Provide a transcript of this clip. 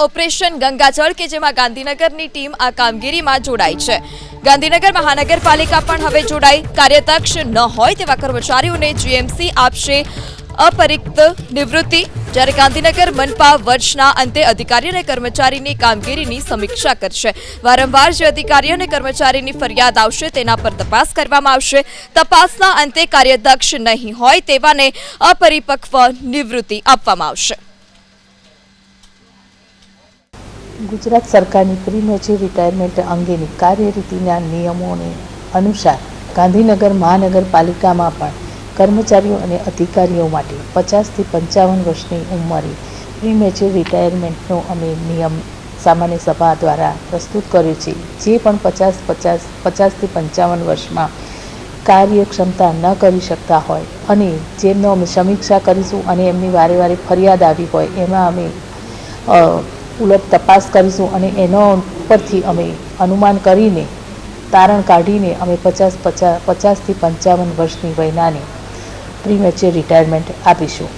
Operation ગંગાજળ કે જેમાં ગાંધીનગરની ટીમ આ કામગીરીમાં જોડાઈ છે। ગાંધીનગર મહાનગરપાલિકા પણ હવે જોડાઈ કાર્યદક્ષ ન હોય તેવા કર્મચારીઓને જીએમસી આપશે अपरिक्त निवृत्ति। જ્યારે ગાંધીનગર મનપા વર્ષના અંતે અધિકારી અને કર્મચારીની કામગીરીની સમીક્ષા કરશે। વારંવાર જે અધિકારી અને કર્મચારીની ફરિયાદ આવશે તેના પર તપાસ કરવામાં આવશે। તપાસના અંતે કાર્યદક્ષ નહીં હોય તેવાને અપરિપક્વ નિવૃત્તિ આપવામાં આવશે। ગુજરાત સરકારની પ્રીમેચ્યોર રિટાયરમેન્ટ અંગેની કાર્યરીતિના નિયમોને અનુસાર ગાંધીનગર મહાનગરપાલિકામાં પણ કર્મચારીઓ અને અધિકારીઓ માટે 50 થી 55 વર્ષની ઉંમરે પ્રીમેચ્યોર રિટાયરમેન્ટનો અમે નિયમ સામાન્ય સભા દ્વારા પ્રસ્તુત કર્યો છે। જે પણ 50 થી 55 વર્ષમાં કાર્યક્ષમતા ન કરી શકતા હોય અને જેમનો અમે સમીક્ષા કરીશું અને એમની વારે વારે ફરિયાદ આવી હોય એમાં અમે ઉલટ તપાસ કરીશું અને એનો પરથી અમે અનુમાન કરીને તારણ કાઢીને અમે 50 થી 55 વર્ષની વયનાને પ્રીમેચ્યોર રિટાયરમેન્ટ આપીશું।